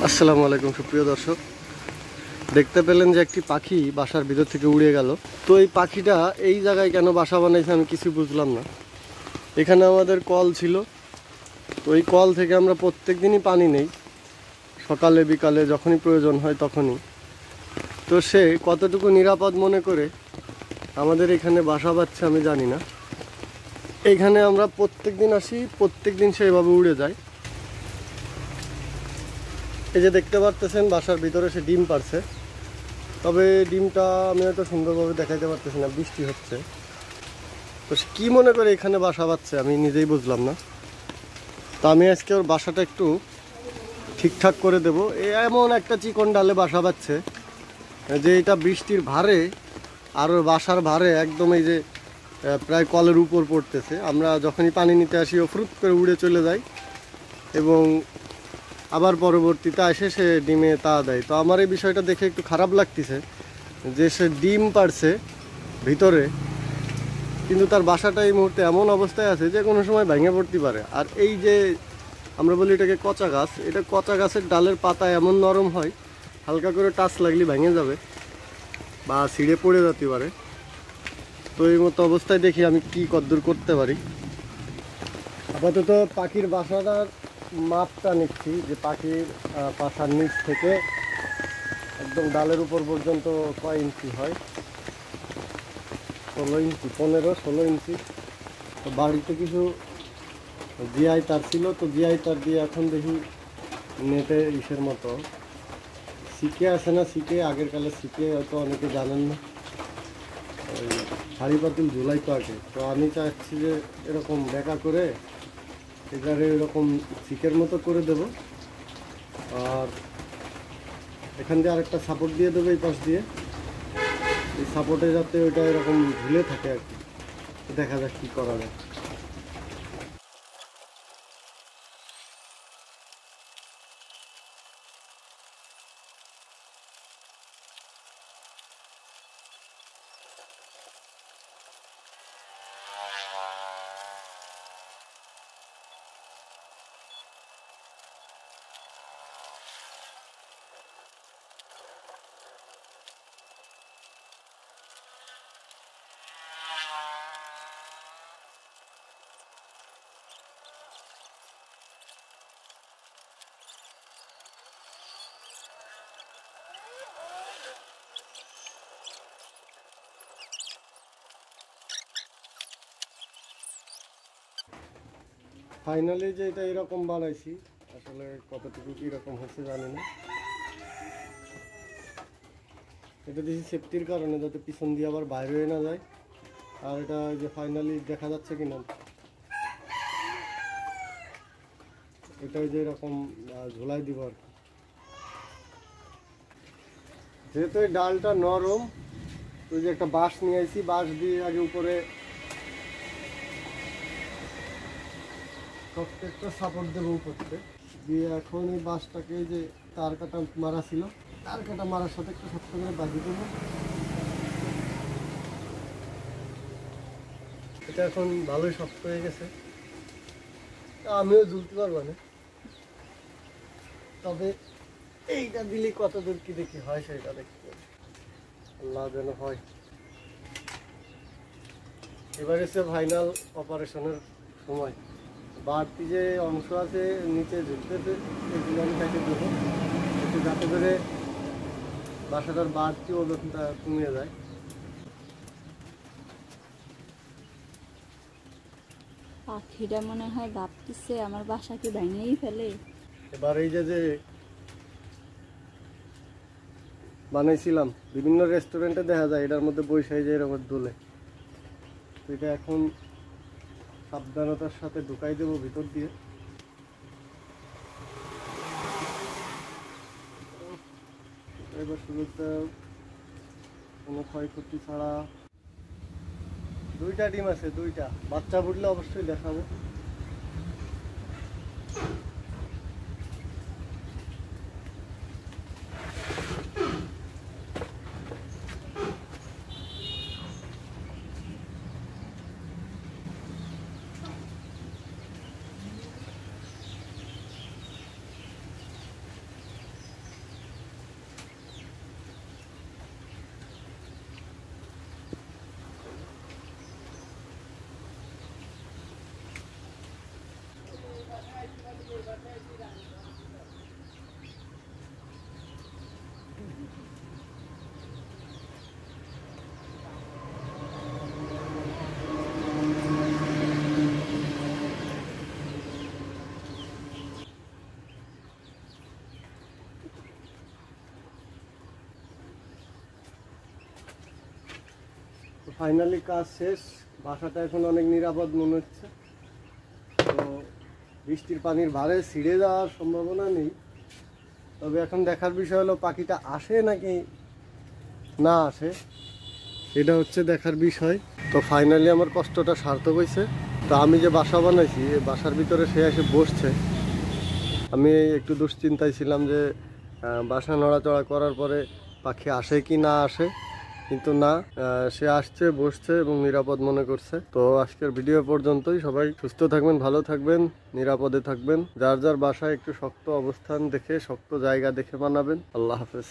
আসসালামু আলাইকুম সুপ্রিয় দর্শক, দেখতে পেলেন যে একটি পাখি বাসার ভিতর থেকে উড়ে গেল। তো এই পাখিটা এই জায়গায় কেন বাসা বানাইছে আমি কিছু বুঝলাম না। এখানে আমাদের কল ছিল, তো এই কল থেকে আমরা প্রত্যেক দিনই পানি নেই, সকালে বিকালে যখনই প্রয়োজন হয় তখনই। তো সে কতটুকু নিরাপদ মনে করে আমাদের এখানে বাসা বাঁধছে আমি জানি না। এইখানে আমরা প্রত্যেক দিন আসি, প্রত্যেক দিন সে এভাবে উড়ে যায়। এই যে দেখতে পারতেছেন বাসার ভিতরে সে ডিম পারছে, তবে ডিমটা আমি হয়তো সুন্দরভাবে দেখাইতে পারতেছি না, বৃষ্টি হচ্ছে। তো সে কী মনে করে এখানে বাসা বাঁধছে আমি নিজেই বুঝলাম না। তো আমি আজকে ওর বাসাটা একটু ঠিকঠাক করে দেবো। এমন একটা চিকন ডালে বাসা বাঁধছে যে এটা বৃষ্টির ভারে আর ওর বাসার ভারে একদম এই যে প্রায় কলের উপর পড়তেছে। আমরা যখনই পানি নিতে আসি ও ফ্রুট করে উড়ে চলে যায় এবং আবার পরবর্তীতে এসে সে ডিমে তা দেয়। তো আমার এই বিষয়টা দেখে একটু খারাপ লাগতেছে যে সে ডিম পারছে ভিতরে, কিন্তু তার বাসাটা এই মুহূর্তে এমন অবস্থায় আছে যে কোনো সময় ভেঙে পড়তে পারে। আর এই যে আমরা বলি এটাকে কচা গাছ, এটা কচা গাছের ডালের পাতা এমন নরম হয়, হালকা করে টাচ লাগলে ভেঙে যাবে বা ছিঁড়ে পড়ে যেতে পারে। তো এই মতো অবস্থায় দেখি আমি কি কদ্দূর করতে পারি। আপাতত পাখির বাসাটার মাপটা নিচ্ছি, যে পাখির বাসার নিচ থেকে একদম ডালের উপর পর্যন্ত কয় ইঞ্চি হয়। 16 ইঞ্চি, 15-16 ইঞ্চি। তো বাড়িতে কিছু জিআই তার ছিল, তো জিআই তার দিয়ে এখন দেখি নেটে ইসের মতো সিকে আসে না, সিকে আগের কালে সিকে হয়তো অনেকে জানেন না, ওই শাড়ি পাতিল ঝুলাই তো আগে। তো আমি চাচ্ছি যে এরকম বেঁকা করে এটারে এরকম সিকের মতো করে দেব, আর এখান দিয়ে আরেকটা সাপোর্ট দিয়ে দেবো এই পাশ দিয়ে, এই সাপোর্টে যাতে ওইটা এরকম ঝুলে থাকে আর কি। দেখা যাক কী করা যায়। ফাইনালি যে এটা এরকম বানাইছি, আসলে কতটুকু কীরকম হচ্ছে জানি না। এটা দিয়েছি সেফটির কারণে, যাতে পিছন দিয়ে আবার বাইরে হয়ে না যায়। আর এটা যে ফাইনালি দেখা যাচ্ছে কিনা, এটা যে এরকম ঝোলাই দিব আর কি। যেহেতু এই ডালটা নরম, ওই যে একটা বাঁশ নিয়ে আসি, বাঁশ দিয়ে আগে উপরে প্রত্যেকটা সাপোর্ট দেবো উপরতে দিয়ে। এখন এই বাঁশটাকে যে তার কাটা মারা ছিল, তার কাটা মারার সাথে একটু শক্ত করে বাঁধিয়ে দেবো। এটা এখন ভালোই শক্ত হয়ে গেছে, আমিও ঝুলতে পারবো না। তবে এইটা দিলে কত দূর কি দেখি হয় সেটা দেখতে, আল্লাহ যেন হয়। এবার এসে ফাইনাল অপারেশনের সময়। বাড়তি যে অংশ আছে নিচে ঝুলতেছে, এগুলো আমি কেটে দেবো, যাতে করে বাসাটার বাড়তি ওজনটা কমিয়ে যায়। পাখিটা মনে হয় ভাবতেছে আমার বাসাকে ভেঙেই ফেলে। এবার এই যে বানাইছিলাম, বিভিন্ন রেস্টুরেন্টে দেখা যায় এটার মধ্যে বৈশাই যে এরকম দুলে, তো এটা এখন সাবধানতার সাথে ঢুকাই দেবো ভিতর দিয়ে। এবার শুরুতে কোনো ক্ষয়ক্ষতি ছাড়া। দুইটা ডিম আছে, দুইটা বাচ্চা ফুটলে অবশ্যই দেখাবো। ফাইনালি কাজ শেষ, বাসাটা এখন অনেক নিরাপদ মনে হচ্ছে। তো বৃষ্টির পানির ভারে ছিঁড়ে যাওয়ার সম্ভাবনা নেই, তবে এখন দেখার বিষয় হলো পাখিটা আসে নাকি না আসে, এটা হচ্ছে দেখার বিষয়। তো ফাইনালি আমার কষ্টটা সার্থক হয়েছে। তো আমি যে বাসা বানাইছি, এই বাসার ভিতরে সে এসে বসছে। আমি একটু দুশ্চিন্তায় ছিলাম যে বাসা নড়াচড়া করার পরে পাখি আসে কি না আসে, কিন্তু না, সে আসছে, বসছে এবং নিরাপদ মনে করছে। তো আজকের ভিডিও পর্যন্তই। সবাই সুস্থ থাকবেন, ভালো থাকবেন, নিরাপদে থাকবেন। যার যার বাসায় একটু শক্ত অবস্থান দেখে, শক্ত জায়গা দেখে বানাবেন। আল্লাহ হাফেজ।